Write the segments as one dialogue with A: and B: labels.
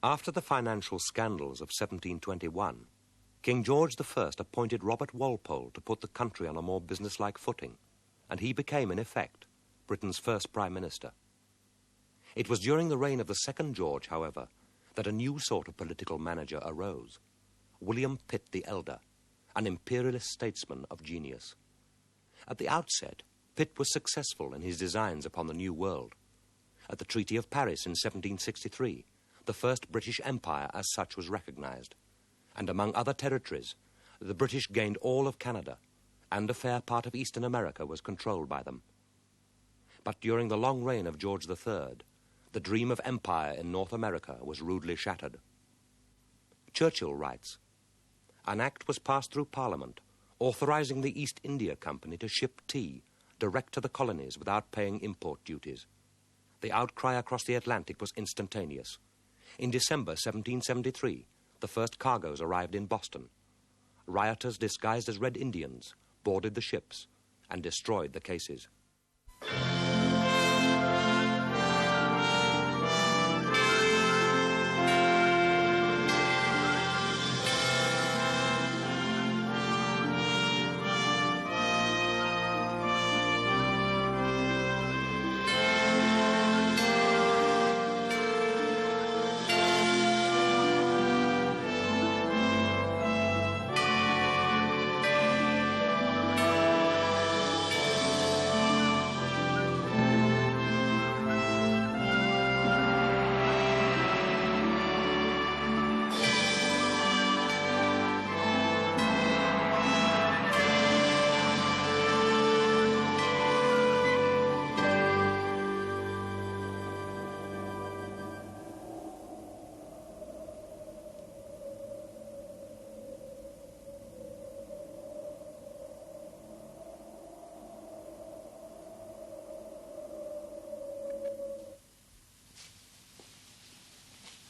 A: After the financial scandals of 1721, King George I appointed Robert Walpole to put the country on a more businesslike footing, and he became, in effect, Britain's first Prime Minister. It was during the reign of the second George, however, that a new sort of political manager arose, William Pitt the Elder, an imperialist statesman of genius. At the outset, Pitt was successful in his designs upon the New World. At the Treaty of Paris in 1763, the first British Empire as such was recognized, and among other territories, the British gained all of Canada, and a fair part of Eastern America was controlled by them. But during the long reign of George III, the dream of empire in North America was rudely shattered. Churchill writes, "An act was passed through Parliament authorizing the East India Company to ship tea direct to the colonies without paying import duties. The outcry across the Atlantic was instantaneous. In December 1773, the first cargoes arrived in Boston. Rioters disguised as Red Indians boarded the ships and destroyed the cases."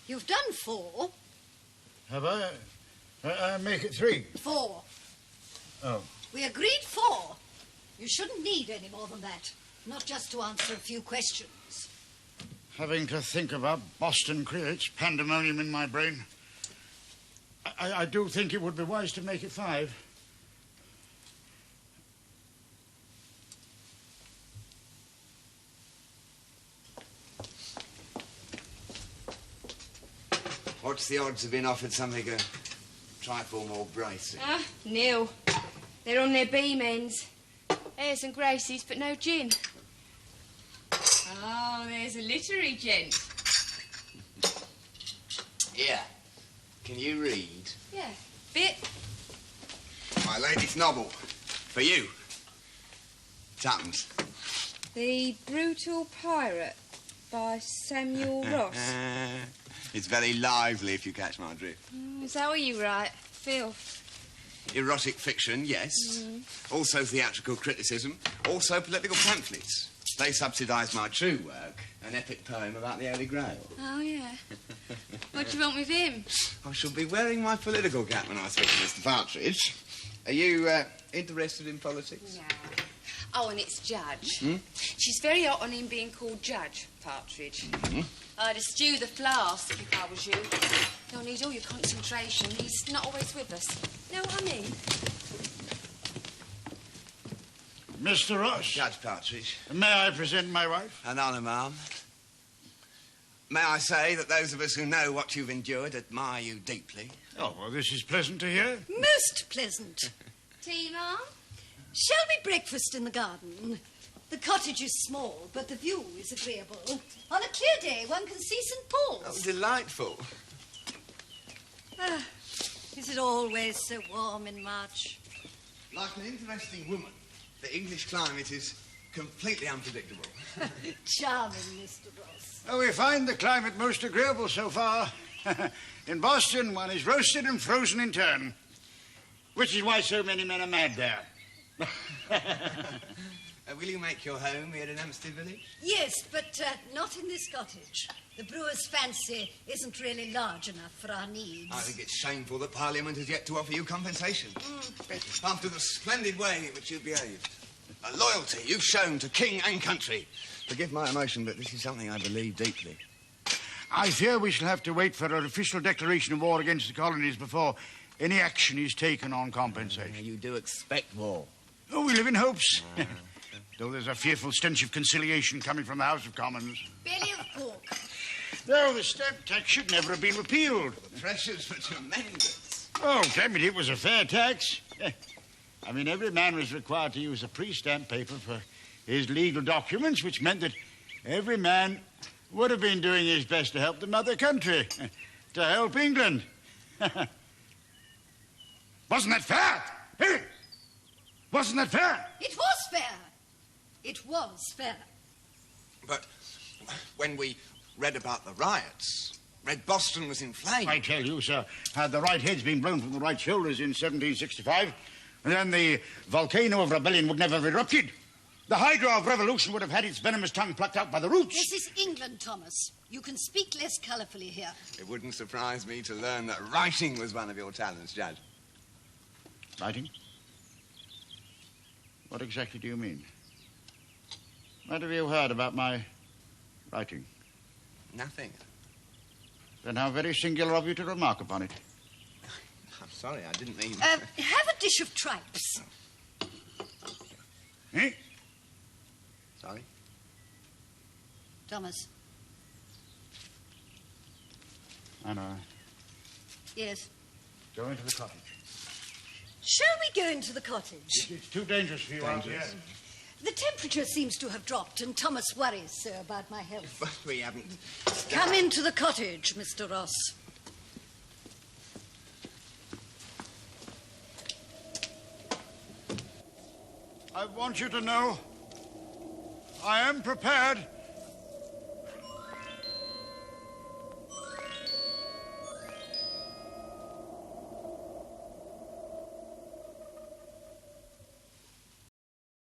B: You've done 4.
C: Have I? I make it 3.
B: 4.
C: Oh.
B: We agreed 4. You shouldn't need any more than that. Not just to answer a few questions.
C: Having to think about Boston creates pandemonium in my brain. I do think it would be wise to make it 5.
D: What's the odds of being offered something a trifle more bracing?
E: Ah, nil. They're on their beam ends. Airs and graces, but no gin. Oh, there's a literary gent.
D: Here. Can you read?
E: Yeah, bit.
D: My lady's novel. For you. Tuppence.
E: The Brutal Pirate by Samuel Ross.
D: It's very lively, if you catch my drift.
E: Is that what you write? Phil?
D: Erotic fiction, yes. Also theatrical criticism. Also political pamphlets. They subsidise my true work, an epic poem about the Holy Grail.
E: Oh, yeah. What do you want with him?
D: I shall be wearing my political cap when I speak to Mr. Partridge. Are you interested in politics?
E: No. Oh, and it's Judge. She's very hot on him being called Judge, Partridge. I'd eschew the flask if I was you. You'll need all your concentration. He's not always with us. Know what I mean?
C: Mr. Ross.
D: Judge Partridge.
C: May I present my wife?
D: An honour, ma'am. May I say that those of us who know what you've endured admire you deeply.
C: Oh, well, this is pleasant to hear.
B: Most pleasant.
E: Tea, Ma'am?
B: Shall we breakfast in the garden? The cottage is small, but the view is agreeable. On a clear day, one can see St. Paul's.
D: Oh, delightful.
B: Is it always so warm in March?
D: Like an interesting woman, the English climate is completely unpredictable.
B: Charming, Mr. Ross.
C: Oh, we find the climate most agreeable so far. In Boston, one is roasted and frozen in turn, which is why so many men are mad there.
D: Will you make your home here in Hampstead Village?
B: Yes, but not in this cottage. The brewer's fancy isn't really large enough for our needs.
D: I think it's shameful that Parliament has yet to offer you compensation. After the splendid way in which you've behaved. A loyalty you've shown to king and country. Forgive my emotion, but this is something I believe deeply.
C: I fear we shall have to wait for an official declaration of war against the colonies before any action is taken on compensation.
F: You do expect war?
C: Oh, we live in hopes. Though there's a fearful stench of conciliation coming from the House of Commons.
B: Belly of pork.
C: No, the stamp tax should never have been repealed.
D: The pressures were tremendous.
C: Oh, damn it, it was a fair tax. I mean, every man was required to use a pre-stamp paper for his legal documents, which meant that every man would have been doing his best to help the mother country, to help England. Wasn't that fair? Hey! Wasn't that fair?
B: It was fair. It was fair.
D: But when we read about the riots, read Boston was in flames.
C: I tell you, sir, had the right heads been blown from the right shoulders in 1765, then the volcano of rebellion would never have erupted. The hydra of revolution would have had its venomous tongue plucked out by the roots.
B: This is England, Thomas. You can speak less colourfully here.
D: It wouldn't surprise me to learn that writing was one of your talents, Judge.
C: Writing? What exactly do you mean? What have you heard about my writing?
D: Nothing.
C: Then how very singular of you to remark upon it.
D: I'm sorry, I didn't mean...
B: Have a dish of tripes.
C: Eh?
D: Sorry?
B: Thomas.
C: Anna,
B: Yes.
C: go into the cottage.
B: Shall we go into the cottage?
C: It's too dangerous for you out here.
B: The temperature seems to have dropped, and Thomas worries so about my health.
D: But we haven't...
B: Come into the cottage, Mr. Ross.
C: I want you to know I am prepared